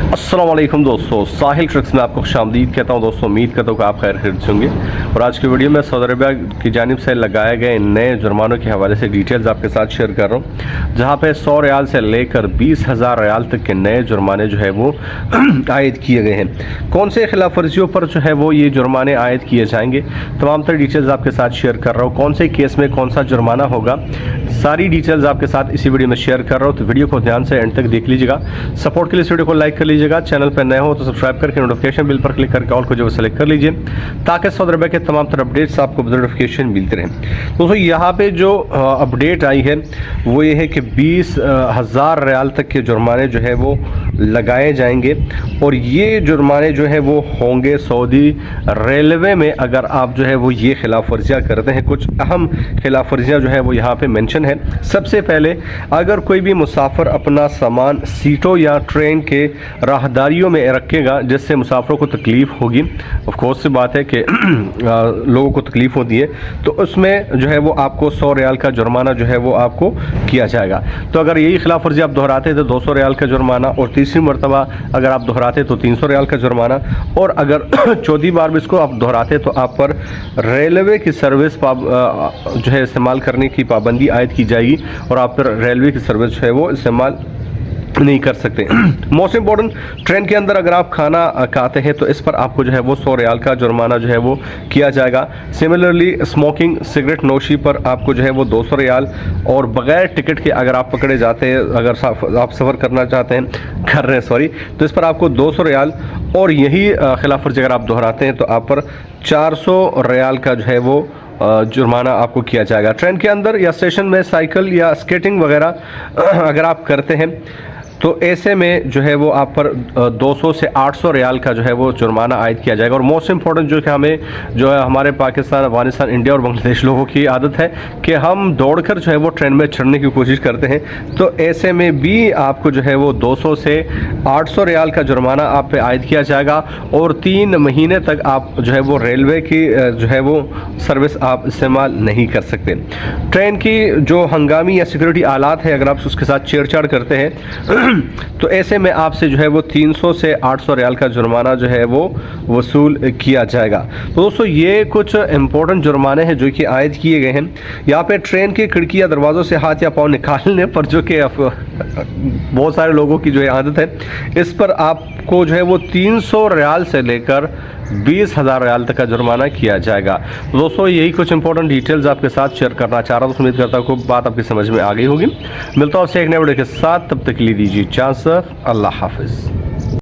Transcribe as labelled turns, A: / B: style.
A: अस्सलाम वालेकुम दोस्तों, साहिल ट्रिक्स में आपको खुशामदीद कहता हूं। दोस्तों उम्मीद करता हूं कि आप खैर खैरियत से होंगे। और आज की वीडियो में सऊदी अरबिया की जानिब से लगाए गए नए जुर्मानों के हवाले से डिटेल्स आपके साथ शेयर कर रहा हूं, जहां पे 100 रियाल से लेकर 20,000 रियाल तक के नए जुर्माने जो है वो आयद किए गए हैं। कौन से खिलाफ वर्जियों पर जो है वो ये जुर्माने आयद किए जाएंगे, तमाम तरह डिटेल्स आपके साथ शेयर कर रहा हूँ। कौन से केस में कौन सा जुर्माना होगा, सारी डिटेल्स आपके साथ इसी वीडियो में शेयर कर रहा हूँ। तो वीडियो को ध्यान से एंड तक देख लीजिएगा। सपोर्ट के लिए इस वीडियो को लाइक कर लीजिएगा। चैनल पर नए हो तो सब्सक्राइब करके नोटिफिकेशन बिल पर क्लिक करके ऑल को जो सेलेक्ट कर लीजिए, ताकि सऊदी अरबिया के तमाम तरह अपडेट्स आपको नोटिफिकेशन मिलते रहें। दोस्तों यहाँ पे जो अपडेट आई है वो ये है कि 20,000 रियाल तक के जुर्माने जो है वो लगाए जाएंगे। और ये जुर्माने जो है वो होंगे सऊदी रेलवे में। अगर आप जो है वो ये खिलाफ वर्जियाँ करते हैं, कुछ अहम खिलाफ वर्जियाँ जो है वो यहाँ पे मेंशन है। सबसे पहले, अगर कोई भी मुसाफिर अपना सामान सीटों या ट्रेन के राहदारियों में रखेगा जिससे मुसाफिरों को तकलीफ़ होगी, ऑफ कोर्स से बात है कि लोगों को तकलीफ़ होती है, तो उसमें जो है वो आपको 100 रियाल का जुर्माना जो है वो आपको किया जाएगा। तो अगर यही खिलाफ वर्जी आप दोहराते तो 200 रियाल का जुर्माना, और तीसरी मरतबा अगर आप दोहराते तो 300 रियाल का जुर्माना, और अगर चौथी बार भी इसको आप दोहराते तो आप पर रेलवे की सर्विस जो है इस्तेमाल करने की पाबंदी आयद की जाएगी, और आप पर रेलवे की सर्विस जो है वो इस्तेमाल नहीं कर सकते। मोस्ट इंपॉर्टेंट, ट्रेन के अंदर अगर आप खाना खाते हैं तो इस पर आपको जो है वो 100 रियाल का जुर्माना जो है वो किया जाएगा। सिमिलरली स्मोकिंग, सिगरेट नोशी पर आपको जो है वो 200 रियाल, और बगैर टिकट के अगर आप पकड़े जाते हैं, अगर आप सफ़र करना चाहते हैं कर रहे हैं सॉरी, तो इस पर आपको 200 रियाल, और यही खिलाफ वर्जी अगर आप दोहराते हैं तो आप पर 400 रियाल का जो है वो जुर्माना आपको किया जाएगा। ट्रेन के अंदर या स्टेशन में साइकिल या स्केटिंग वगैरह अगर आप करते हैं तो ऐसे में जो है वो आप पर 200 से 800 रियाल का जो है वो जुर्माना आयद किया जाएगा। और मोस्ट इंपॉर्टेंट जो कि हमें जो है हमारे पाकिस्तान, अफगानिस्तान, इंडिया और बांग्लादेश लोगों की आदत है कि हम दौड़कर जो है वो ट्रेन में चढ़ने की कोशिश करते हैं, तो ऐसे में भी आपको जो है वो 200 से 800 रियाल का जुर्माना आप पे आयद किया जाएगा। और 3 महीने तक आप जो है वो रेलवे की जो है वो सर्विस आप इस्तेमाल नहीं कर सकते। ट्रेन की जो हंगामी या सिक्योरिटी आलात है, अगर आप उसके साथ छेड़छाड़ करते हैं तो ऐसे में आपसे जो है वो 300 से 800 रियाल का जुर्माना जो है वो वसूल किया जाएगा। तो दोस्तों ये कुछ इंपॉर्टेंट जुर्माने हैं जो कि आयद किए गए हैं। यहाँ पे ट्रेन की खिड़की या दरवाज़ों से हाथ या पाँव निकालने पर, जो कि बहुत सारे लोगों की जो है आदत है, इस पर आपको जो है वो 300 रियाल से लेकर 20,000 रियाल तक का जुर्माना किया जाएगा। तो दोस्तों यही कुछ इंपॉर्टेंट डिटेल्स आपके साथ शेयर करना चाह रहा था। उम्मीद करता हूँ बात आपकी समझ में आ गई होगी। मिलता हूँ आपसे एक नए वीडियो के साथ, तब तक के लिए दीजिए इजाज़त। अल्लाह हाफिज़।